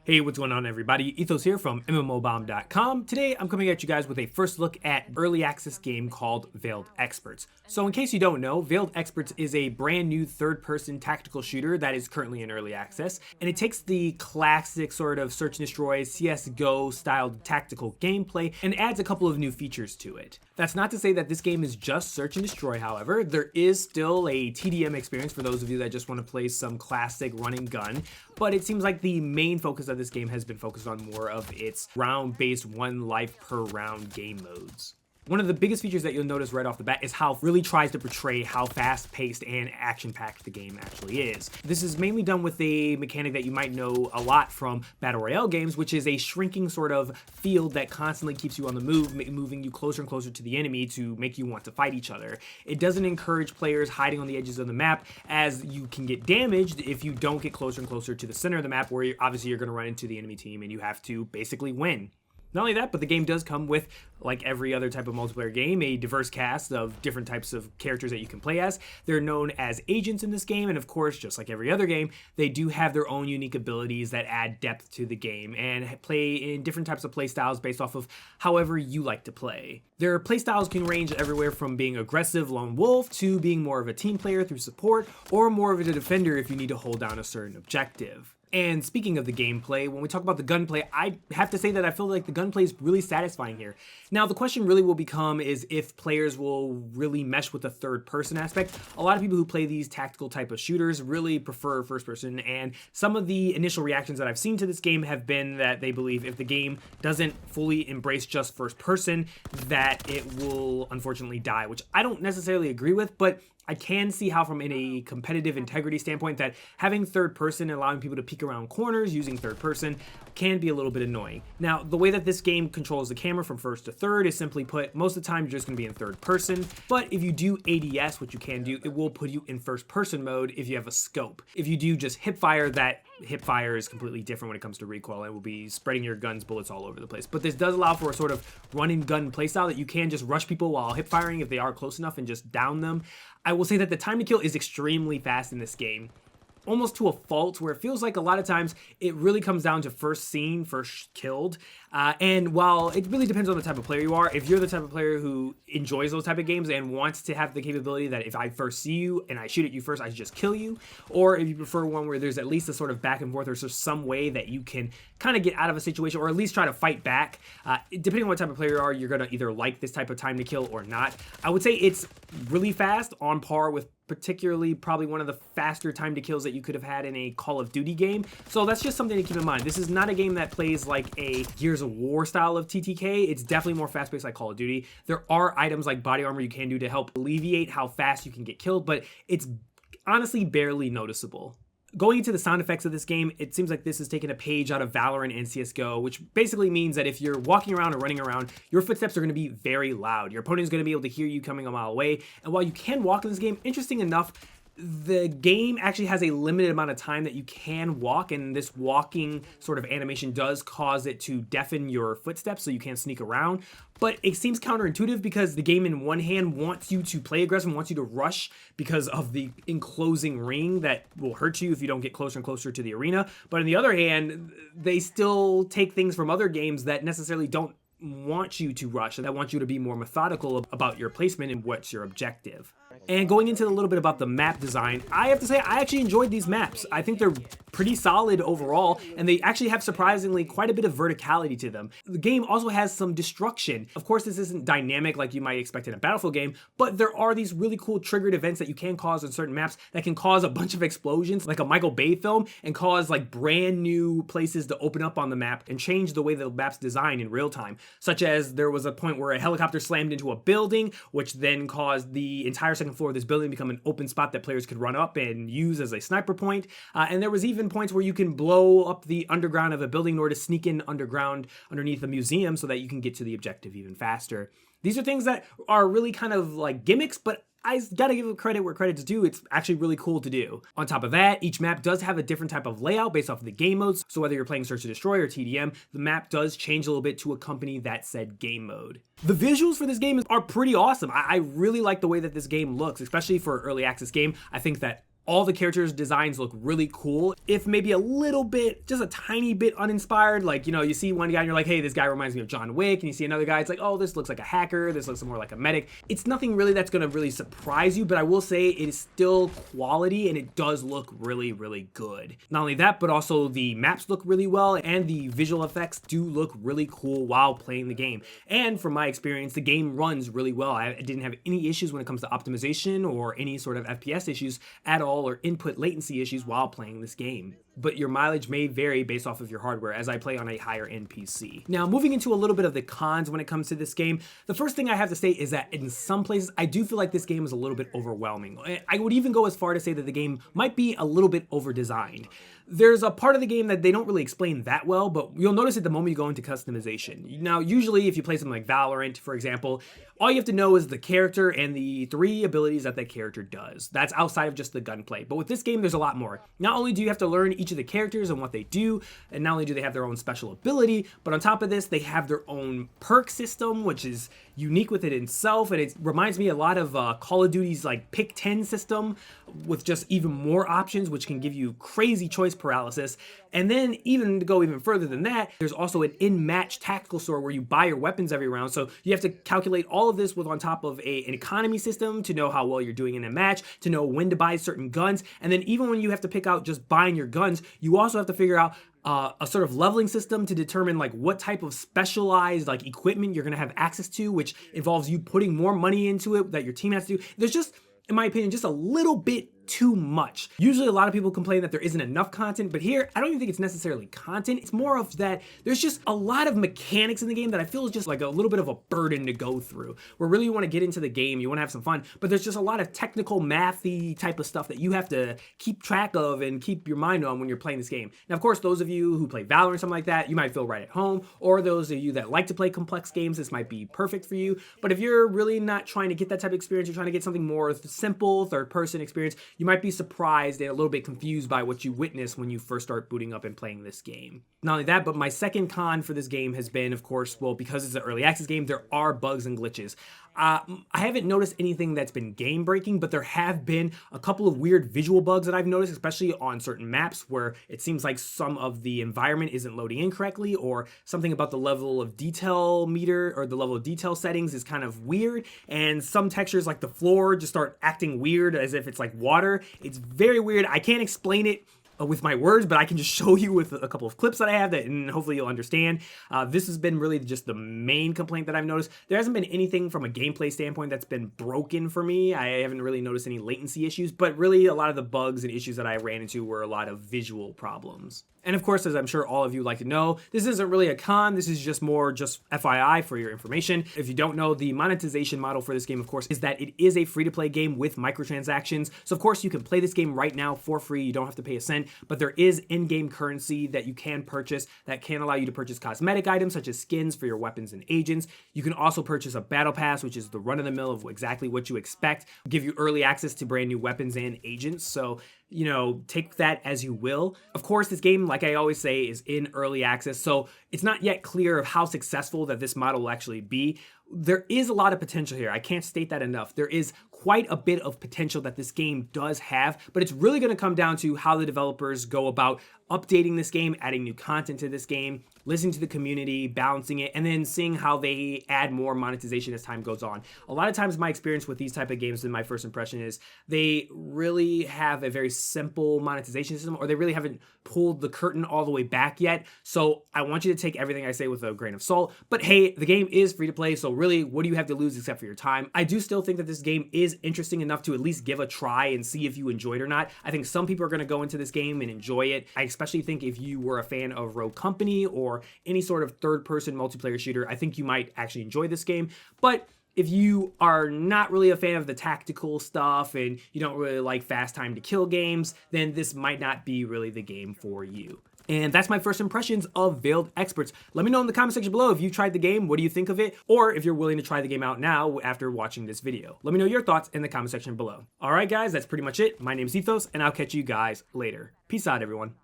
Hey, what's going on everybody? Ethos here from MMOBomb.com. Today I'm coming at you guys with a first look at early access game called Veiled Experts. So in case you don't know, Veiled Experts is a brand new third-person tactical shooter that is currently in early access, and it takes the classic sort of search and destroy CSGO styled tactical gameplay and adds a couple of new features to it. That's not to say that this game is just search and destroy, however. There is still a TDM experience for those of you that just want to play some classic run and gun, but it seems like the main focus of this game has been focused on more of its round-based one life per round game modes. One of the biggest features that you'll notice right off the bat is how it really tries to portray how fast-paced and action-packed the game actually is. This is mainly done with a mechanic that you might know a lot from Battle Royale games, which is a shrinking sort of field that constantly keeps you on the move, moving you closer and closer to the enemy to make you want to fight each other. It doesn't encourage players hiding on the edges of the map, as you can get damaged if you don't get closer and closer to the center of the map, where obviously you're going to run into the enemy team and you have to basically win. Not only that, but the game does come with, like every other type of multiplayer game, a diverse cast of different types of characters that you can play as. They're known as agents in this game, and of course, just like every other game, they do have their own unique abilities that add depth to the game and play in different types of play styles based off of however you like to play. Their play styles can range everywhere from being aggressive lone wolf to being more of a team player through support, or more of a defender if you need to hold down a certain objective. And speaking of the gameplay, when we talk about the gunplay, I have to say that I feel like the gunplay is really satisfying here. Now, the question really will become is if players will really mesh with the third-person aspect. A lot of people who play these tactical type of shooters really prefer first-person, and some of the initial reactions that I've seen to this game have been that they believe if the game doesn't fully embrace just first-person, that it will unfortunately die, which I don't necessarily agree with, but I can see how from a competitive integrity standpoint that having third person and allowing people to peek around corners using third person can be a little bit annoying. Now, the way that this game controls the camera from first to third is simply put, most of the time you're just going to be in third person, but if you do ADS, which you can do, it will put you in first person mode if you have a scope. If you do just hip fire, that hip fire is completely different when it comes to recoil and will be spreading your gun's bullets all over the place. But this does allow for a sort of run and gun playstyle that you can just rush people while hip firing if they are close enough and just down them. I will say that the time to kill is extremely fast in this game, almost to a fault, where it feels like a lot of times it really comes down to first seen, first killed. And while it really depends on the type of player you are, if you're the type of player who enjoys those type of games and wants to have the capability that if I first see you and I shoot at you first, I just kill you, or if you prefer one where there's at least a sort of back and forth or some way that you can kind of get out of a situation or at least try to fight back, depending on what type of player you are, you're going to either like this type of time to kill or not. I would say it's really fast, on par with particularly probably one of the faster time to kills that you could have had in a Call of Duty game. So that's just something to keep in mind. This is not a game that plays like a Gears of War style of TTK. It's definitely more fast-paced like Call of Duty. There are items like body armor you can do to help alleviate how fast you can get killed, but it's honestly barely noticeable. Going into the sound effects of this game, it seems like this is taking a page out of Valorant and CSGO, which basically means that if you're walking around or running around, your footsteps are going to be very loud. Your opponent is going to be able to hear you coming a mile away. And while you can walk in this game, interesting enough, the game actually has a limited amount of time that you can walk, and this walking sort of animation does cause it to deafen your footsteps so you can't sneak around. But it seems counterintuitive because the game in one hand wants you to play aggressive, wants you to rush because of the enclosing ring that will hurt you if you don't get closer and closer to the arena. But on the other hand, they still take things from other games that necessarily don't want you to rush, and that want you to be more methodical about your placement and what's your objective. And going into a little bit about the map design, I have to say I actually enjoyed these maps. I think they're pretty solid overall, and they actually have surprisingly quite a bit of verticality to them. The game also has some destruction. Of course, this isn't dynamic like you might expect in a Battlefield game, but there are these really cool triggered events that you can cause on certain maps that can cause a bunch of explosions, like a Michael Bay film, and cause like brand new places to open up on the map and change the way the map's designed in real time. Such as there was a point where a helicopter slammed into a building, which then caused the entire second floor of this building to become an open spot that players could run up and use as a sniper point. And there was even points where you can blow up the underground of a building in order to sneak in underground underneath a museum so that you can get to the objective even faster. These are things that are really kind of like gimmicks, but I gotta give credit where credit's due. It's actually really cool to do. On top of that, each map does have a different type of layout based off of the game modes. So whether you're playing Search and Destroy or TDM, the map does change a little bit to accompany that said game mode. The visuals for this game are pretty awesome. I really like the way that this game looks, especially for an early access game. I think that All the characters' designs look really cool, if maybe a little bit, just a tiny bit uninspired. Like, you know, you see one guy and you're like, hey, this guy reminds me of John Wick, and you see another guy, it's like, oh, this looks like a hacker, this looks more like a medic. It's nothing really that's gonna really surprise you, but I will say it is still quality and it does look really, really good. Not only that, but also the maps look really well and the visual effects do look really cool while playing the game. And from my experience, the game runs really well. I didn't have any issues when it comes to optimization or any sort of FPS issues at all, or input latency issues while playing this game. But your mileage may vary based off of your hardware, as I play on a higher end PC. Now, moving into a little bit of the cons when it comes to this game, the first thing I have to say is that in some places, I do feel like this game is a little bit overwhelming. I would even go as far to say that the game might be a little bit over-designed. There's a part of the game that they don't really explain that well, but you'll notice it the moment you go into customization. Now, usually if you play something like Valorant, for example, all you have to know is the character and the 3 abilities that that character does. That's outside of just the gunplay. But with this game, there's a lot more. Not only do you have to learn each of the characters and what they do, and not only do they have their own special ability, but on top of this, they have their own perk system, which is unique with it itself, and it reminds me a lot of Call of Duty's like pick 10 system with just even more options, which can give you crazy choice paralysis. And then even to go even further than that, there's also an in-match tactical store where you buy your weapons every round. So you have to calculate all of this with on top of an economy system to know how well you're doing in a match, to know when to buy certain guns. And then even when you have to pick out just buying your guns, you also have to figure out a sort of leveling system to determine like what type of specialized like equipment you're going to have access to, which involves you putting more money into it that your team has to do. There's just, in my opinion, just a little bit too much. Usually a lot of people complain that there isn't enough content, but here I don't even think it's necessarily content. It's more of that there's just a lot of mechanics in the game that I feel is just like a little bit of a burden to go through, where really you want to get into the game, you want to have some fun, but there's just a lot of technical mathy type of stuff that you have to keep track of and keep your mind on when you're playing this game. Now, of course, those of you who play Valorant or something like that, you might feel right at home, or those of you that like to play complex games, this might be perfect for you. But if you're really not trying to get that type of experience, you're trying to get something more simple, third-person experience, you might be surprised and a little bit confused by what you witness when you first start booting up and playing this game. Not only that, but my second con for this game has been, of course, well, because it's an early access game, there are bugs and glitches. I haven't noticed anything that's been game breaking, but there have been a couple of weird visual bugs that I've noticed, especially on certain maps where it seems like some of the environment isn't loading in correctly, or something about the level of detail meter or the level of detail settings is kind of weird. And some textures like the floor just start acting weird as if it's like water. It's very weird. I can't explain it with my words, but I can just show you with a couple of clips that I have that, and hopefully you'll understand. This has been really just the main complaint that I've noticed. There hasn't been anything from a gameplay standpoint that's been broken for me. I haven't really noticed any latency issues, but really a lot of the bugs and issues that I ran into were a lot of visual problems. And of course, as I'm sure all of you like to know, this isn't really a con. This is just more just FYI for your information. If you don't know, the monetization model for this game, of course, is that it is a free-to-play game with microtransactions. So of course, you can play this game right now for free. You don't have to pay a cent, but there is in-game currency that you can purchase that can allow you to purchase cosmetic items such as skins for your weapons and agents. You can also purchase a battle pass, which is the run-of-the-mill of exactly what you expect, give you early access to brand new weapons and agents. So, you know, take that as you will. Of course, this game, like I always say, is in early access, so it's not yet clear of how successful that this model will actually be. There is a lot of potential here. I can't state that enough. There is quite a bit of potential that this game does have, but it's really going to come down to how the developers go about updating this game, adding new content to this game, listening to the community, balancing it, and then seeing how they add more monetization as time goes on. A lot of times my experience with these type of games, in my first impression, is they really have a very simple monetization system, or they really haven't pulled the curtain all the way back yet. So I want you to take everything I say with a grain of salt. But hey, the game is free to play, so really, what do you have to lose except for your time? I do still think that this game is interesting enough to at least give a try and see if you enjoy it or not. I think some people are going to go into this game and enjoy it. I especially think if you were a fan of Rogue Company or any sort of third-person multiplayer shooter, I think you might actually enjoy this game. But if you are not really a fan of the tactical stuff and you don't really like fast time to kill games, then this might not be really the game for you. And that's my first impressions of Veiled Experts. Let me know in the comment section below if you tried the game, what do you think of it, or if you're willing to try the game out now after watching this video. Let me know your thoughts in the comment section below. All right, guys, that's pretty much it. My name is Ethos, and I'll catch you guys later. Peace out, everyone.